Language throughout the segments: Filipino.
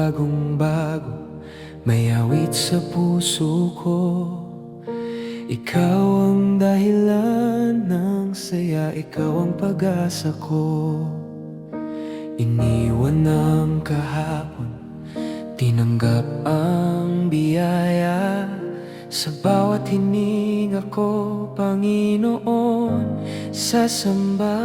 bagong bago, may awit sa puso ko. Ikaw ang dahilan ng saya, ikaw ang pag-asa ko. Iniwan ng kahapon, tinanggap ang biyaya. Sa bawat hininga ko, Panginoon, sasamba.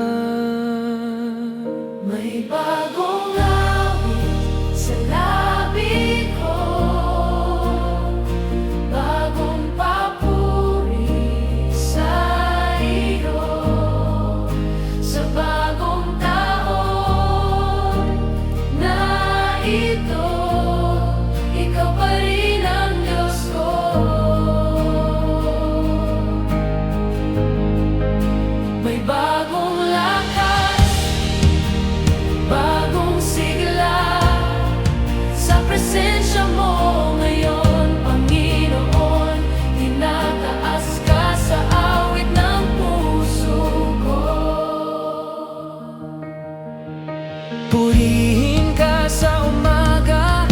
May bagong awit sa labi ko, bagong papuri sa iyo. Sa bagong taon na ito, ikaw pa rin ang Diyos ko. May bagong lakas, bagong sigla sa presensya mo ngayon, Panginoon. Tinataas ka sa awit ng puso ko. Purihin ka sa umaga,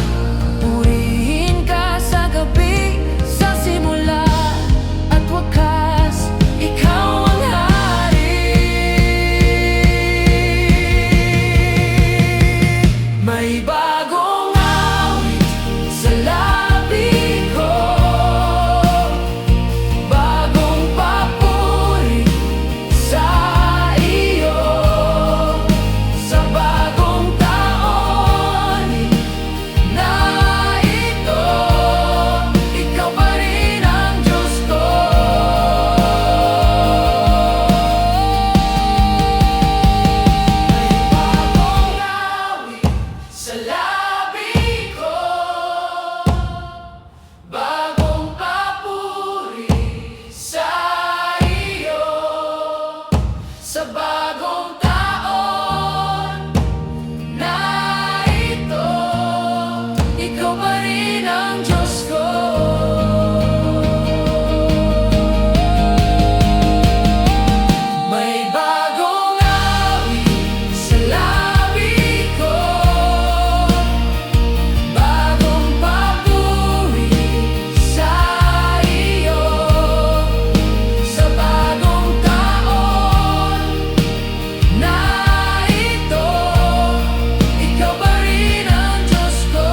purihin ka sa gabi, sa simula at wakas, ikaw ang hari. May bagong awit sa labi ko, bagong papuri sa iyo. Sa bagong taon na ito, ikaw pa rin ang Diyos ko. May bagong awit sa labi ko, bagong papuri sa iyo. Sa bagong taon na ito, ikaw pa rin ang Diyos ko. May bagong awit sa labi ko, bagong papuri sa iyo. Sa bagong taon na ito, ikaw pa rin ang Diyos ko.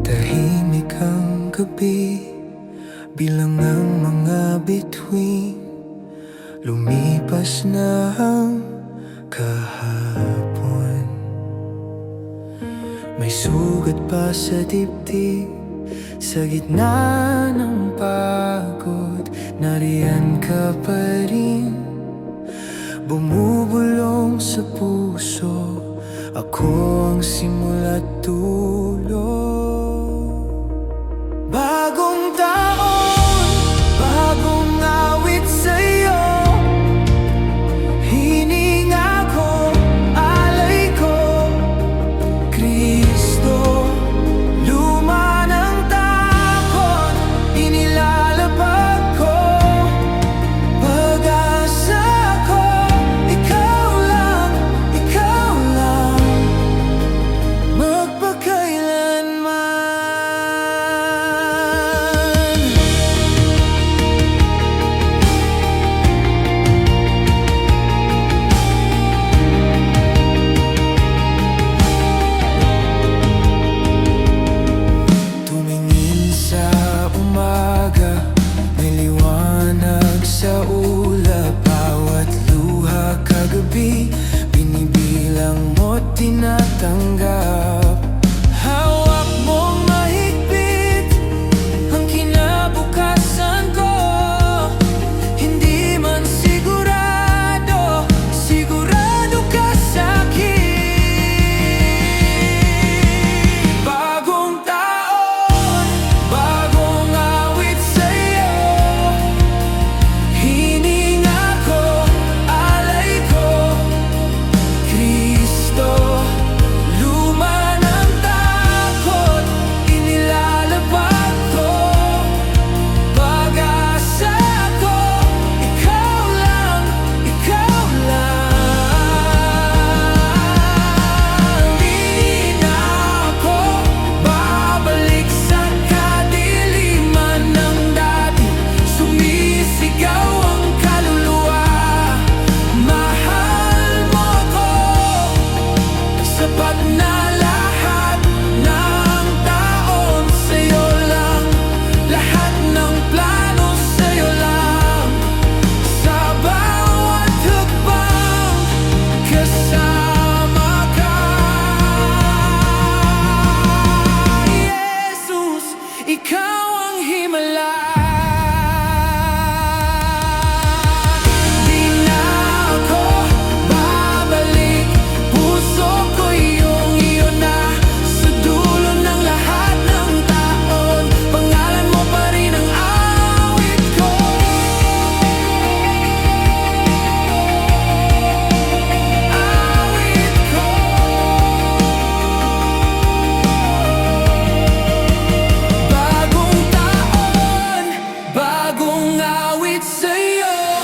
Tahimik ang gabi, bilang ang mga bituin. Lumipas na ang kahapon, may sugat pa sa dibdib. Sa gitna ng pagod, nariyan ka pa rin. Bumubulong sa puso, ako ang simula't dulo. Bagong taon, bagong awit sa'yo. Hininga ko, alay ko, Kristo. Luma ng takot, inilalapag ko. Pag-asa ko, ikaw lang, ikaw lang. Magpakailanman awit sa'yo.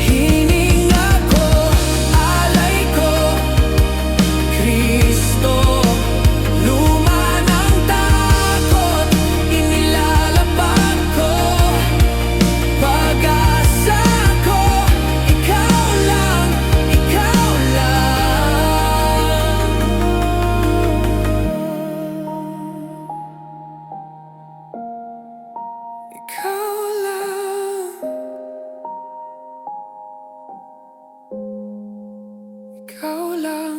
Hininga ko, alay ko, Kristo. Luma ng takot, inilalapag ko. Pag-asa ko, ikaw lang, ikaw lang. Ikaw lang, ikaw lang.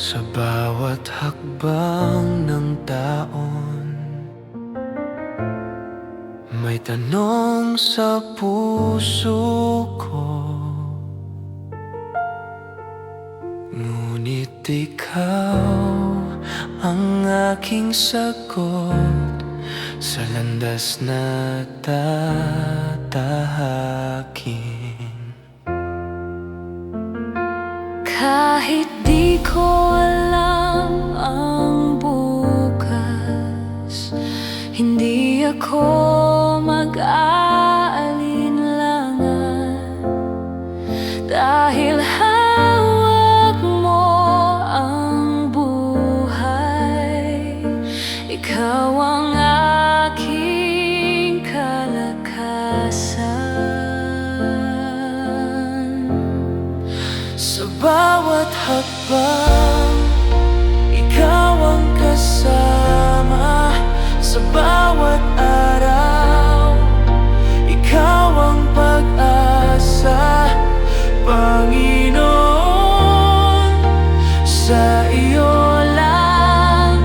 Sa bawat hakbang ng taon, may tanong sa puso ko. Ngunit ikaw ang aking sagot sa landas na tatahakin. Kahit di ko alam ang bukas, hindi ako mag-aalinlangan. Dahil hawak mo ang buhay, ikaw ang aking kalakasan. Sa bawat hakbang, ikaw ang kasama. Sa bawat araw, ikaw ang pag-asa. Panginoon, sa iyo lang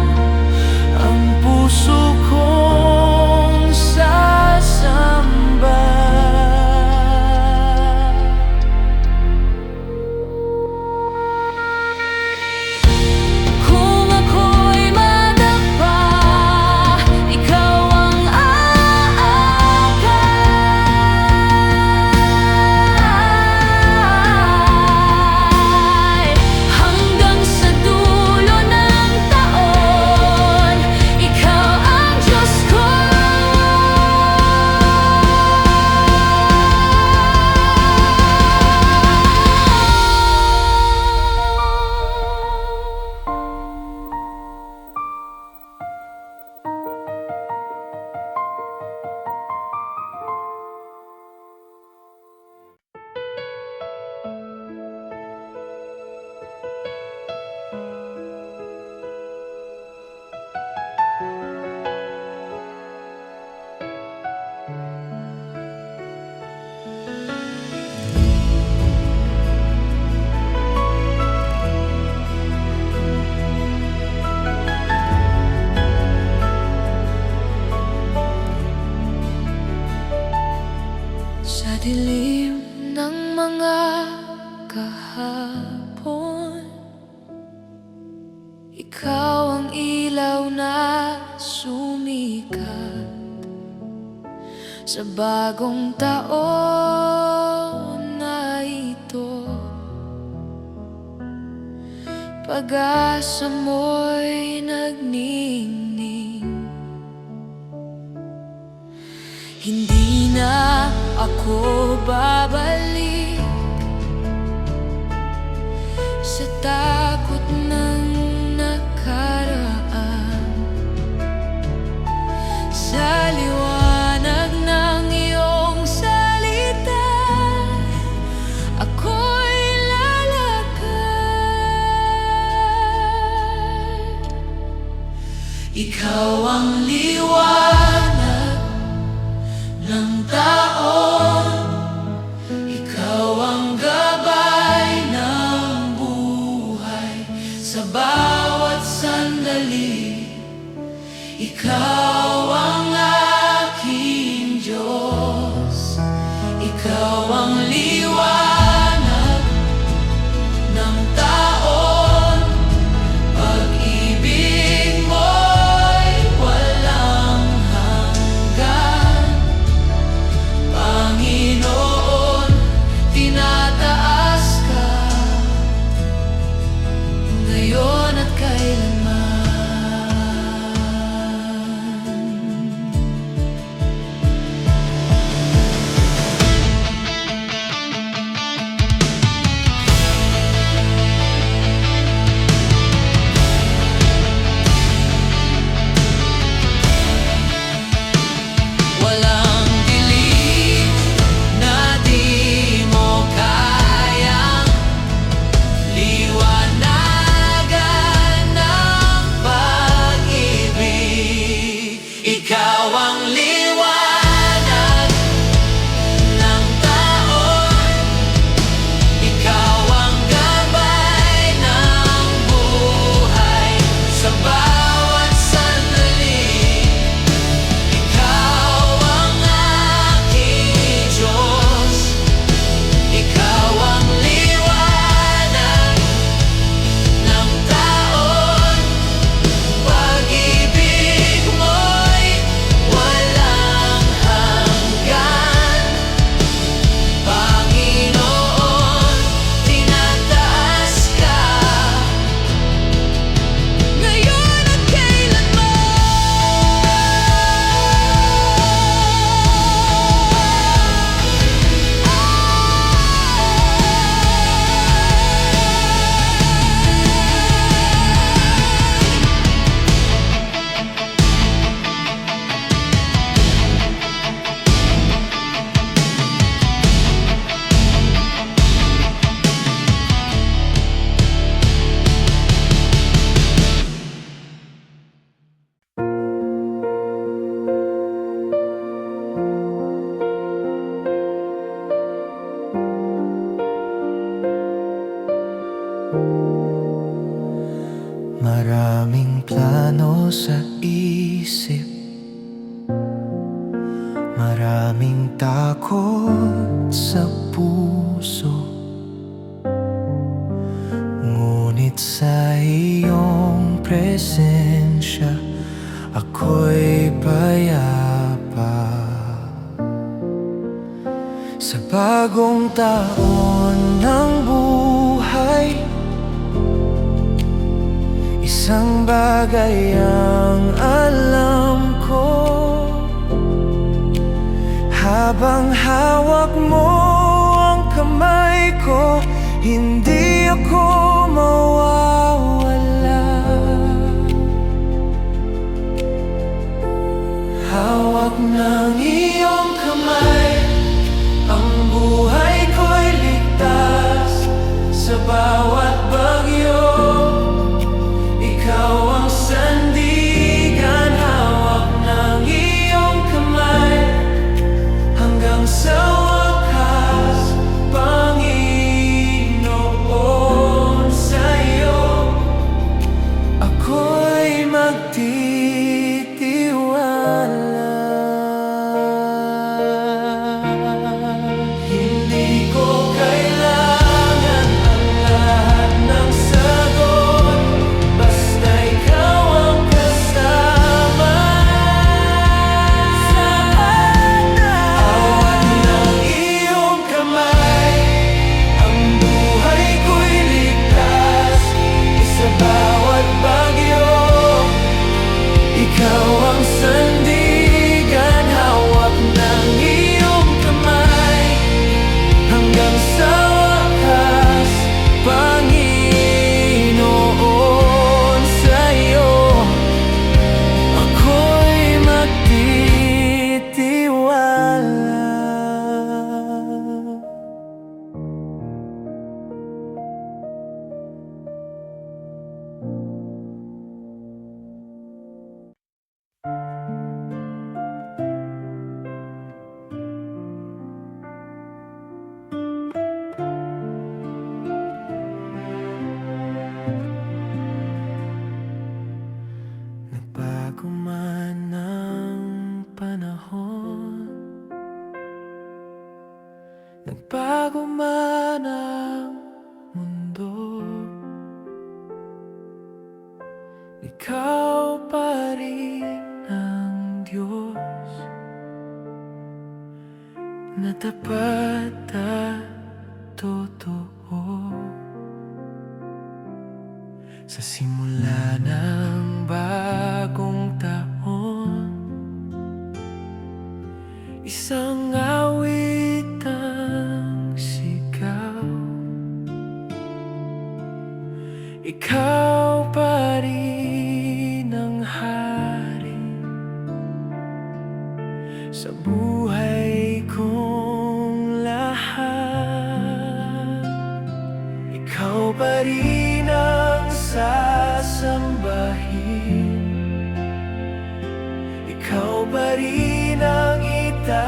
ang puso kong sasamba. Kung ako'y madapa, ikaw ang aakay. Hanggang sa dulo ng taon, ikaw ang Diyos ko. Sa dilim ng mga kahapon, ikaw ang ilaw na sumikat. Sa bagong taon na ito, pag-asa mo'y nagningning. Hindi na ako babalik sa takot ng nakaraan. Sa liwanag ng iyong salita, ako'y lalakad. Ikaw ang liwanag ng taon, ikaw ang gabay ng buhay. Sa bawat sandali, ikaw ang aking Diyos. Ikaw ang liwanag ng taon, pag-ibig mo'y walang Ikaw ang liwanag ng taon, ikaw ang gabay ng buhay sa bawat sandali. Ikaw ang aking Diyos, ikaw ang liwanag ng taon. Pag-ibig mo'y walang hanggan, Panginoon, tinataas ka ngayon at maraming plano sa isip, maraming takot sa puso, ngunit sa iyong presensya ako'y payapa. Sa bagong taon ng buhay, isang bagay ang alam ko, habang hawak mo ang kamay ko, hindi ako mawawala. Hawak ng iyong kamay, ang buhay ko'y ligtas sa bawat bagyo. Ikaw ang sandigan, hawak ng iyong kamay hanggang sa wakas, Panginoon, sa'yo ako'y magtitiwala. Hindi ko kailangan ang lahat ng sagot, basta ikaw ang kasama. Hawak ng iyong kamay, ang buhay ko'y ligtas sa bawat bagyo. Ikaw ang sandigan, hawak ng iyong kamay hanggang sa wakas, Panginoon, sa'yo ako'y magtitiwala. Nagbago man ang panahon, nagbago man ang mundo, ikaw pa rin ang Diyos na tapat at totoo. Sa simula ng bagong taon, isang awit ang sigaw. Ikaw pa rin ang hari sa buhay kong lahat. Ikaw pa rin ang sasambahin, ikaw pa rin ang itataas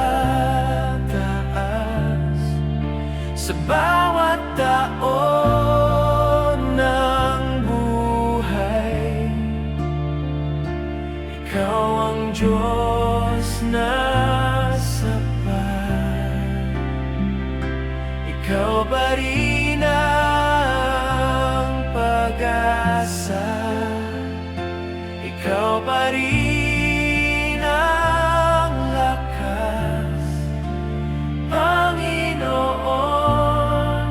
sa bawat taon ng buhay. Ikaw ang Diyos na sapat. Ikaw pa rin ang pag-asa. Ikaw pa rin ang lakas, Panginoon.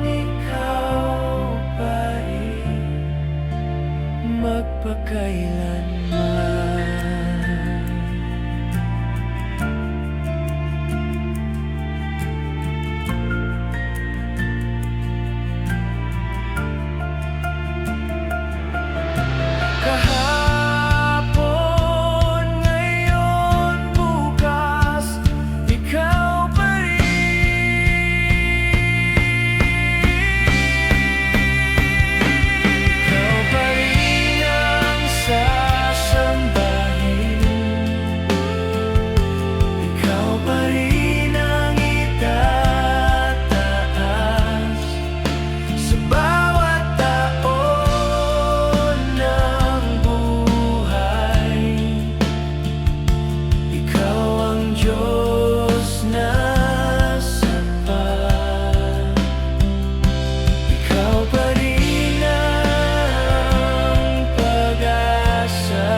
Ikaw pa rin magpakailanman. Kahapon, ngayon, bukas, ikaw pa rin. Ikaw pa rin ang sasambahin. Ikaw pa rin ang itataas sa bawat taon ng buhay. Ikaw ang Diyos na sapat. Ikaw pa rin ang pag-asa.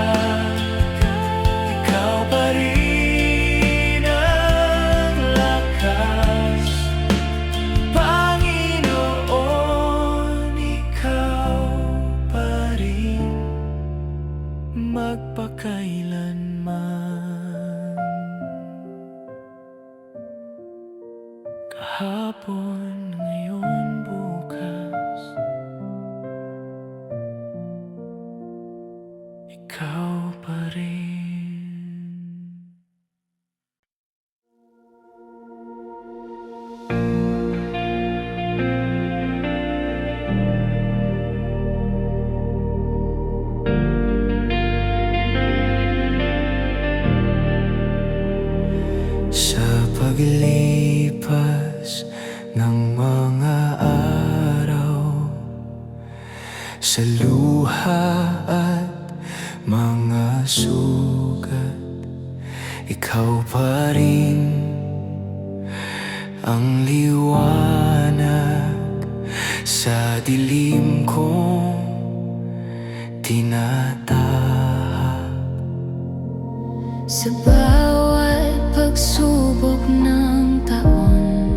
Ikaw pa rin ang lakas, Panginoon. Ikaw pa rin magpakailanman. Kahapon, ngayon, bukas, ikaw pa rin. Sa paglipas ng mga araw, sa luha at mga sugat, ikaw pa rin ang liwanag sa dilim kong tinatahak. Sa bawat pagsubok ng taon,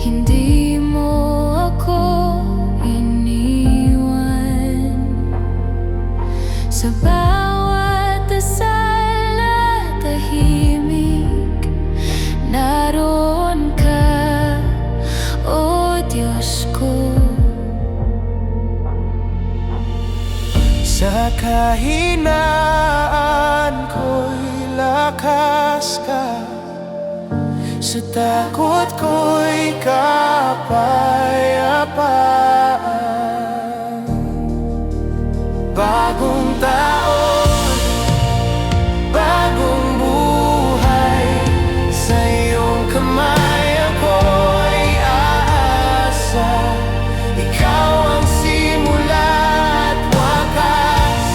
hindi mo ako iniwan. Sa bawat dasal na tahimik, naroon ka, O Diyos ko. Sa kahinaan ko'y lakas ka, sa takot ko'y kapayapaan. Bagong taon, bagong buhay, sa iyong kamay ako'y aasa. Ikaw ang simula at wakas,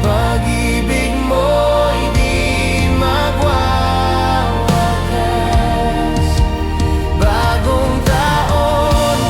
pag-ibig mo'y di magwawakas. Bagong taon,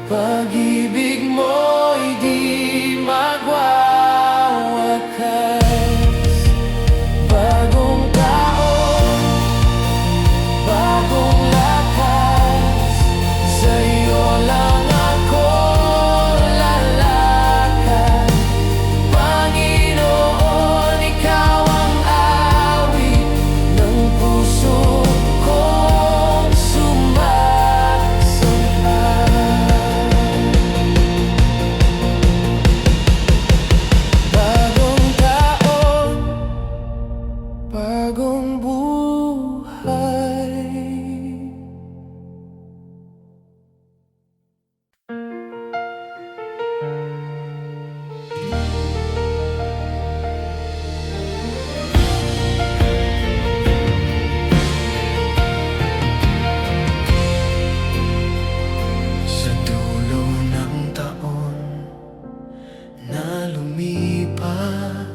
Pag-ibig mo'y di magwawakas. Bagong taon, bagong lakas, sa'yo lang ako lalakad. Panginoon, ikaw ang awit ng puso kong sumasampal. Bagong taon, bagong buhay. Sa dulo ng taon na lumipas,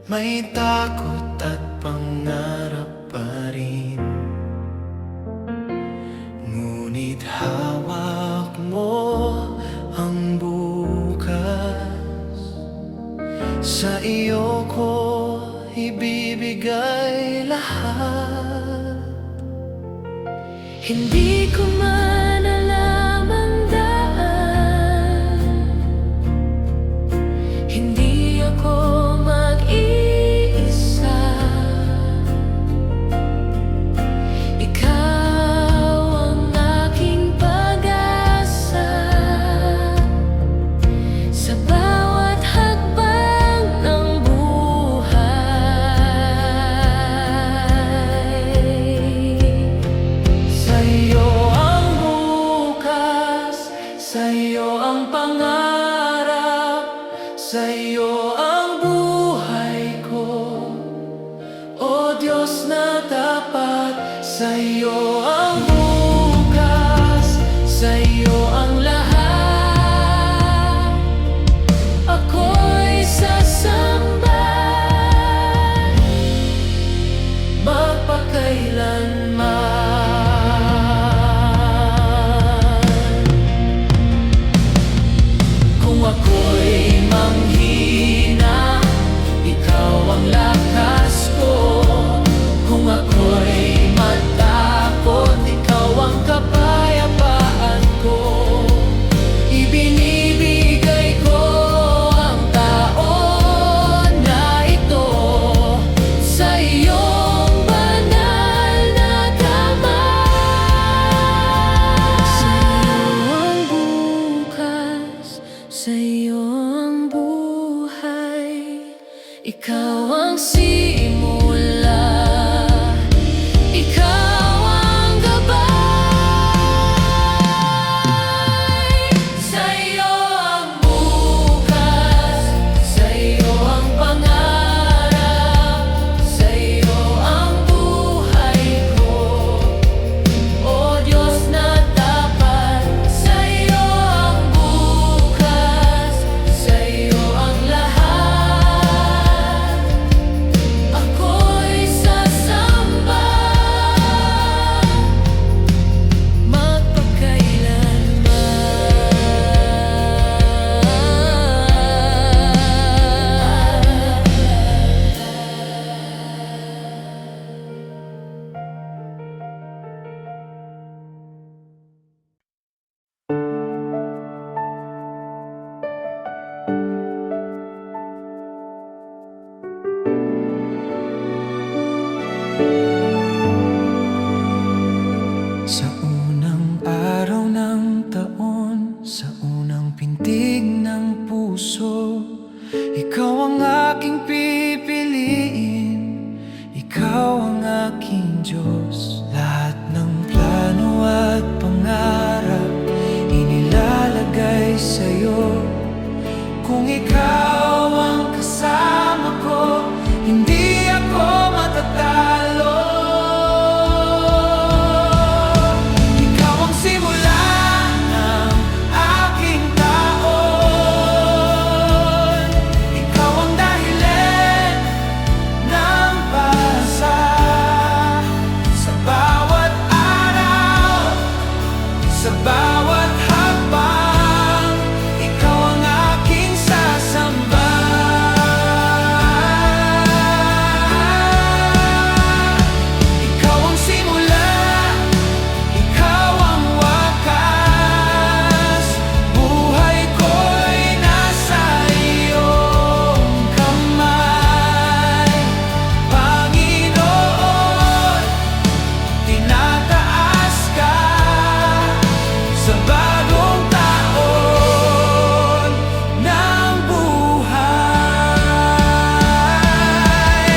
may takot at pangarap pa rin. Ngunit hawak mo ang bukas, sa iyo ko ibibigay lahat. Hindi ko man alam ang daan, hindi ako mag-iisa. Ikaw ang aking pag-asa, sa bawat hakbang ng buhay. Sa'yo ang bukas, sa'yo ang pangarap, sa'yo ang buhay ko. O Diyos na tapat, sa'yo ang bukas, sa'yo ang lahat. Ako'y sasamba magpakailanman. Kung ako'y manghina, ikaw ang lakas ko. Kung ako'y matakot, ikaw ang kapayapaan ko. Ibinibigay ko ang taon na ito sa iyong banal na kamay. Sa'yo ang bukas, sa'yo ang buhay. Ikaw ang simula, ikaw ang gabay. Sa'yo ang bukas, sa'yo ang pangarap, sa'yo ang buhay ko. O Diyos na tapat, sa'yo ang bukas, sa'yo ang lahat. Ako'y sasamba magpakailanman. Sa unang araw ng taon, sa unang pintig ng puso, ikaw ang aking pipiliin, ikaw ang aking Diyos. Lahat ng plano at pangarap inilalagay sa'yo. Kung ikaw ang kasama ko, hindi ako matatalo. Ikaw ang simula ng Sa bawat hakbang, ikaw ang aking sasamba. Ikaw ang simula, ikaw ang wakas. Buhay ko'y nasa iyong kamay, Panginoon. Tinataas ka sa bagong taon ng buhay.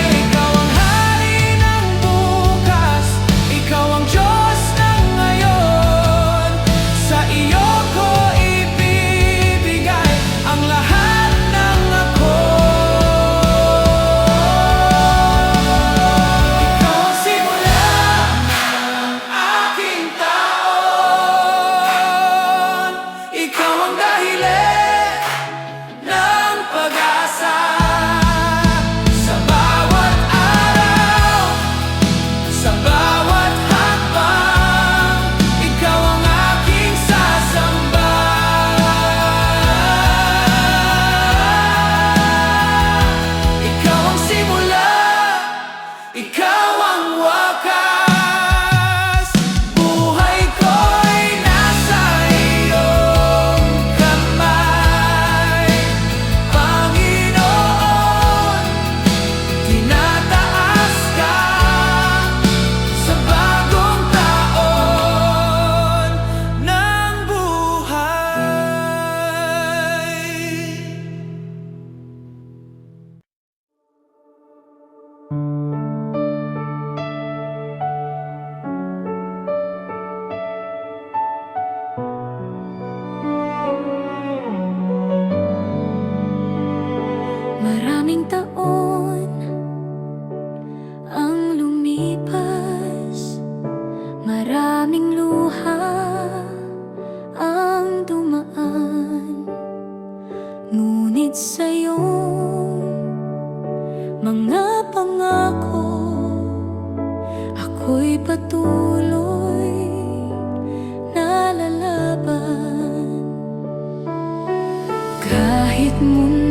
Ikaw ang hari ng bukas, ikaw ang Diyos ng ngayon. Sa iyo ko ibibigay ang lahat ng ako. Ikaw ang simula ng aking taon, ikaw ang dahilan ng pag-asa. Sa bawat araw, sa bawat hakbang, ikaw ang aking sasamba. Ikaw ang simula, ikaw ang wakas. Buhay ko'y nasa iyong kamay, Panginoon. Tinataas ka sa bagong taon ng buhay. Maraming taon ang lumipas, maraming luha ang dumaan. Ngunit sa iyong mga pangako, ako'y patuloy na lalaban. Kahit muna